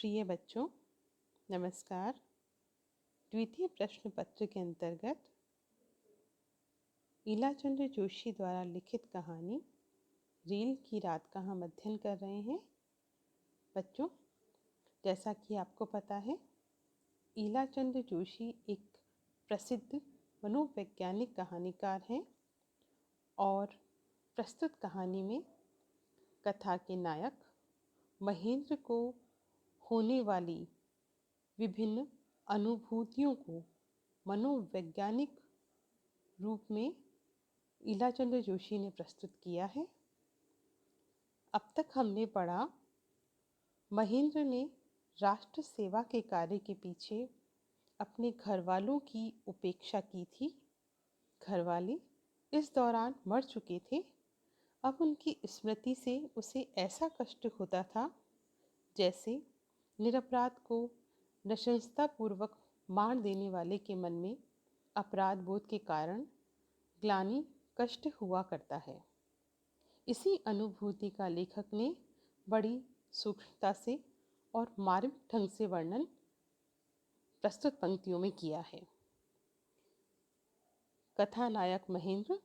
प्रिय बच्चों, नमस्कार। द्वितीय प्रश्न पत्र के अंतर्गत ईलाचंद्र जोशी द्वारा लिखित कहानी रील की रात का हम अध्ययन कर रहे हैं। बच्चों, जैसा कि आपको पता है, ईलाचंद्र जोशी एक प्रसिद्ध मनोवैज्ञानिक कहानीकार हैं और प्रस्तुत कहानी में कथा के नायक महेंद्र को होने वाली विभिन्न अनुभूतियों को मनोवैज्ञानिक रूप में ईलाचंद्र जोशी ने प्रस्तुत किया है। अब तक हमने पढ़ा महेंद्र ने राष्ट्र सेवा के कार्य के पीछे अपने घरवालों की उपेक्षा की थी। घरवाले इस दौरान मर चुके थे। अब उनकी स्मृति से उसे ऐसा कष्ट होता था जैसे निरपराध को नृशंसतापूर्वक मार देने वाले के मन में अपराध बोध के कारण ग्लानि कष्ट हुआ करता है। इसी अनुभूति का लेखक ने बड़ी सूक्ष्मता से और मार्मिक ढंग से वर्णन प्रस्तुत पंक्तियों में किया है। कथानायक महेंद्र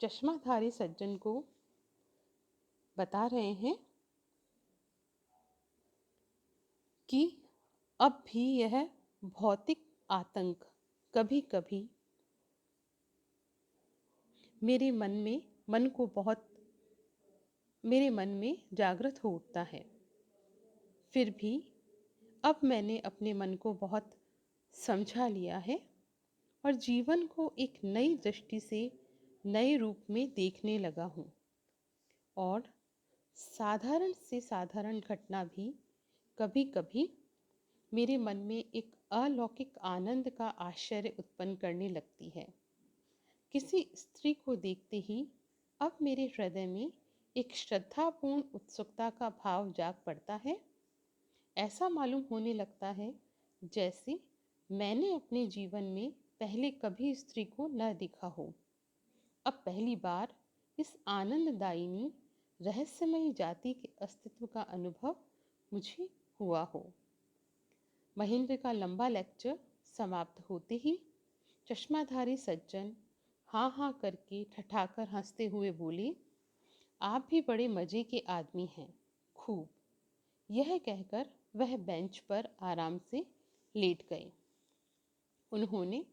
चश्माधारी सज्जन को बता रहे हैं कि अब भी यह भौतिक आतंक कभी कभी मेरे मन में जागृत हो उठता है। फिर भी अब मैंने अपने मन को बहुत समझा लिया है और जीवन को एक नई दृष्टि से नए रूप में देखने लगा हूँ और साधारण से साधारण घटना भी कभी कभी मेरे मन में एक अलौकिक आनंद का आश्चर्य उत्पन्न करने लगती है। किसी स्त्री को देखते ही अब मेरे हृदय में एक श्रद्धापूर्ण उत्सुकता का भाव जाग पड़ता है। ऐसा मालूम होने लगता है जैसे मैंने अपने जीवन में पहले कभी स्त्री को न देखा हो। अब पहली बार इस आनंददायिनी रहस्यमयी जाति के अस्तित्व का अनुभव मुझे हुआ हो। महेंद्र का लंबा लेक्चर समाप्त होते ही चश्माधारी सज्जन हाँ हाँ करके ठठाकर हंसते हुए बोले, आप भी बड़े मजे के आदमी हैं, खूब। यह कहकर वह बेंच पर आराम से लेट गए। उन्होंने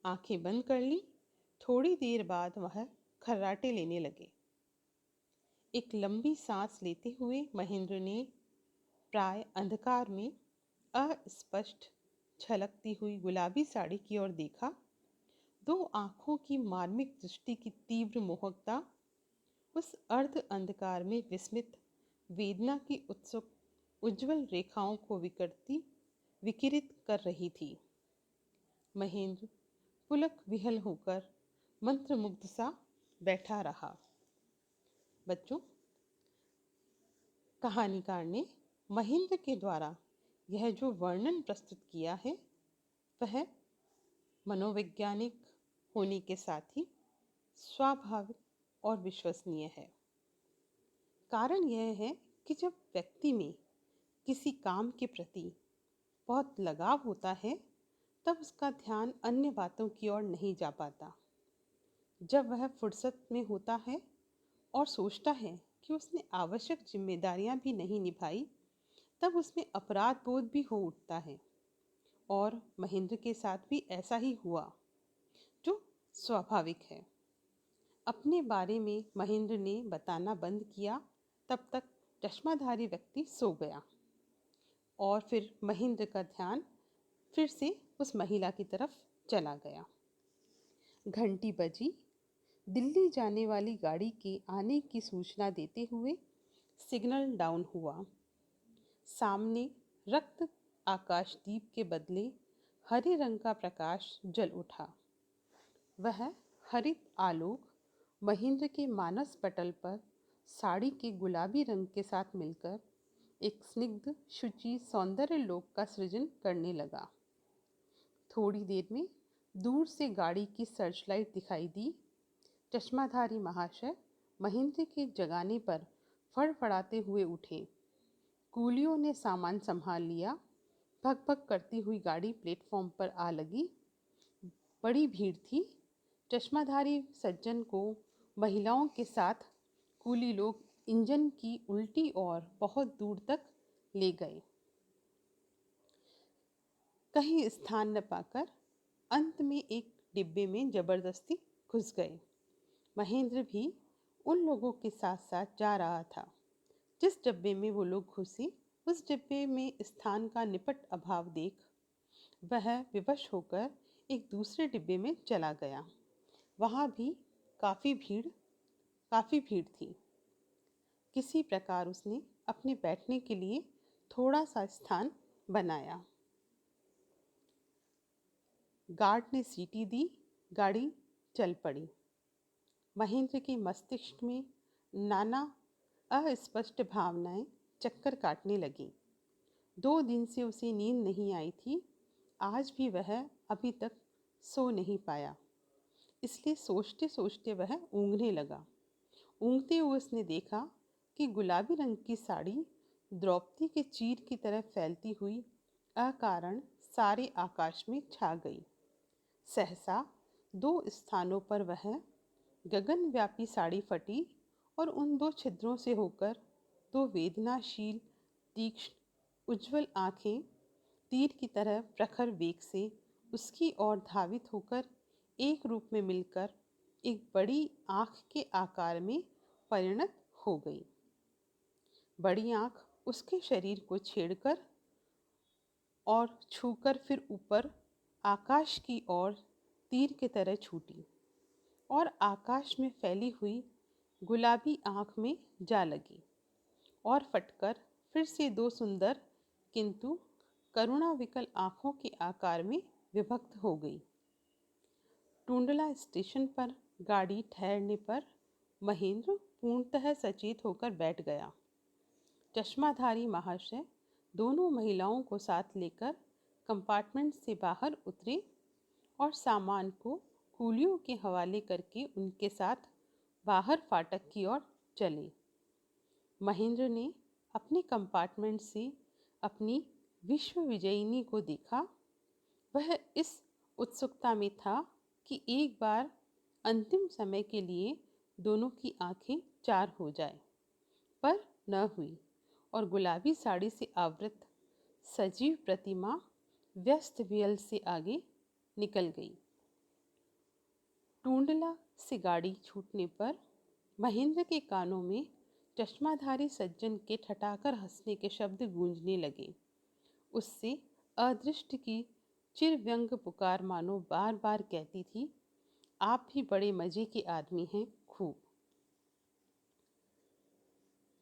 आंखें बंद कर ली। थोड़ी देर बाद वह खर्राटे लेने लगे। एक लंबी सांस लेते हुए महेंद्र ने प्राय अंधकार में अस्पष्ट झलकती हुई गुलाबी साड़ी की ओर देखा। दो आंखों की मार्मिक दृष्टि की तीव्र मोहकता उस अर्ध अंधकार में विस्मित वेदना की उत्सुक उज्जवल रेखाओं को विकिरित कर रही थी। महेंद्र पुलक विहल होकर मंत्रमुग्ध सा बैठा रहा। बच्चों, कहानीकार ने महेंद्र के द्वारा यह जो वर्णन प्रस्तुत किया है वह मनोवैज्ञानिक होने के साथ ही स्वाभाविक और विश्वसनीय है। कारण यह है कि जब व्यक्ति में किसी काम के प्रति बहुत लगाव होता है तब उसका ध्यान अन्य बातों की ओर नहीं जा पाता। जब वह फुर्सत में होता है और सोचता है कि उसने आवश्यक जिम्मेदारियां भी नहीं निभाई, तब उसमें अपराध बोध भी हो उठता है। और महेंद्र के साथ भी ऐसा ही हुआ, जो स्वाभाविक है। अपने बारे में महेंद्र ने बताना बंद किया तब तक चश्माधारी व्यक्ति सो गया और फिर महेंद्र का ध्यान फिर से उस महिला की तरफ चला गया। घंटी बजी। दिल्ली जाने वाली गाड़ी के आने की सूचना देते हुए सिग्नल डाउन हुआ। सामने रक्त आकाशदीप के बदले हरे रंग का प्रकाश जल उठा। वह हरित आलोक महेंद्र के मानस पटल पर साड़ी के गुलाबी रंग के साथ मिलकर एक स्निग्ध शुचि सौंदर्य लोक का सृजन करने लगा। थोड़ी देर में दूर से गाड़ी की सर्चलाइट दिखाई दी। चश्माधारी महाशय महेंद्र के जगाने पर फड़फड़ाते हुए उठे। कूलियों ने सामान संभाल लिया। भग भग करती हुई गाड़ी प्लेटफॉर्म पर आ लगी। बड़ी भीड़ थी। चश्माधारी सज्जन को महिलाओं के साथ कूली लोग इंजन की उल्टी और बहुत दूर तक ले गए। कहीं स्थान न पाकर अंत में एक डिब्बे में जबरदस्ती घुस गए। महेंद्र भी उन लोगों के साथ साथ जा रहा था। जिस डिब्बे में वो लोग घुसे, उस डिब्बे में स्थान का निपट अभाव देख वह विवश होकर एक दूसरे डिब्बे में चला गया। वहाँ भी काफ़ी भीड़ थी। किसी प्रकार उसने अपने बैठने के लिए थोड़ा सा स्थान बनाया। गार्ड ने सीटी दी। गाड़ी चल पड़ी। महेंद्र के मस्तिष्क में नाना अस्पष्ट भावनाएं चक्कर काटने लगी। 2 दिन से उसे नींद नहीं आई थी। आज भी वह अभी तक सो नहीं पाया, इसलिए सोचते सोचते वह ऊँघने लगा। ऊँघते हुए उसने देखा कि गुलाबी रंग की साड़ी द्रौपदी के चीर की तरह फैलती हुई अकारण सारे आकाश में छा गई। सहसा 2 स्थानों पर वह गगनव्यापी साड़ी फटी और उन 2 छिद्रों से होकर 2 वेदनाशील, तीक्ष्ण, उज्ज्वल आँखें तीर की तरह प्रखर वेग से उसकी ओर धावित होकर एक रूप में मिलकर एक बड़ी आँख के आकार में परिणत हो गई। बड़ी आँख उसके शरीर को छेड़कर और छूकर फिर ऊपर आकाश की ओर तीर की तरह छूटी और आकाश में फैली हुई गुलाबी आँख में जा लगी और फटकर फिर से 2 सुंदर किंतु करुणाविकल आँखों के आकार में विभक्त हो गई। टूंडला स्टेशन पर गाड़ी ठहरने पर महेंद्र पूर्णतः सचेत होकर बैठ गया। चश्माधारी महाशय दोनों महिलाओं को साथ लेकर कंपार्टमेंट से बाहर उतरे और सामान को कूलियों के हवाले करके उनके साथ बाहर फाटक की ओर चले। महेंद्र ने अपने कंपार्टमेंट से अपनी विश्व विजयिनी को देखा। वह इस उत्सुकता में था कि एक बार अंतिम समय के लिए दोनों की आंखें 4 हो जाए, पर न हुई और गुलाबी साड़ी से आवृत सजीव प्रतिमा व्यस्त वियल से आगे निकल गई। टूंडला से गाड़ी छूटने पर महेंद्र के कानों में चश्माधारी सज्जन के ठठाकर हंसने के शब्द गूंजने लगे। उससे अदृष्ट की चिरव्यंग पुकार मानो बार बार कहती थी, आप भी बड़े मजे के आदमी हैं खूब।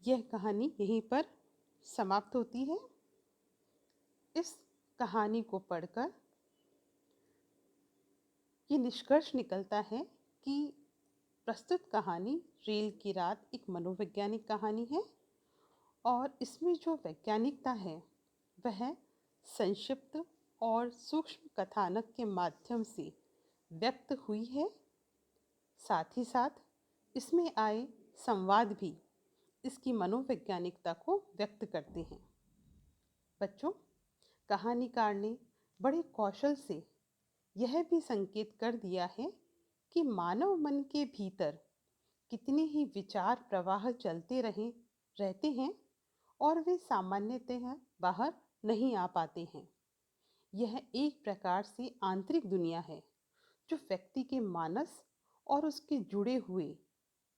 यह कहानी यहीं पर समाप्त होती है। इस कहानी को पढ़कर ये निष्कर्ष निकलता है कि प्रस्तुत कहानी रेल की रात एक मनोवैज्ञानिक कहानी है और इसमें जो वैज्ञानिकता है वह संक्षिप्त और सूक्ष्म कथानक के माध्यम से व्यक्त हुई है। साथ ही साथ इसमें आए संवाद भी इसकी मनोवैज्ञानिकता को व्यक्त करते हैं। बच्चों, कहानीकार ने बड़े कौशल से यह भी संकेत कर दिया है कि मानव मन के भीतर कितने ही विचार प्रवाह चलते रहते हैं और वे सामान्यतः बाहर नहीं आ पाते हैं। यह एक प्रकार से आंतरिक दुनिया है जो व्यक्ति के मानस और उसके जुड़े हुए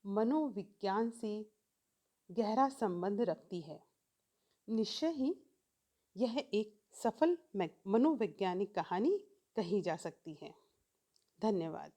मनोविज्ञान से गहरा संबंध रखती है। निश्चय ही यह एक सफल मनोवैज्ञानिक कहानी कही जा सकती है। धन्यवाद।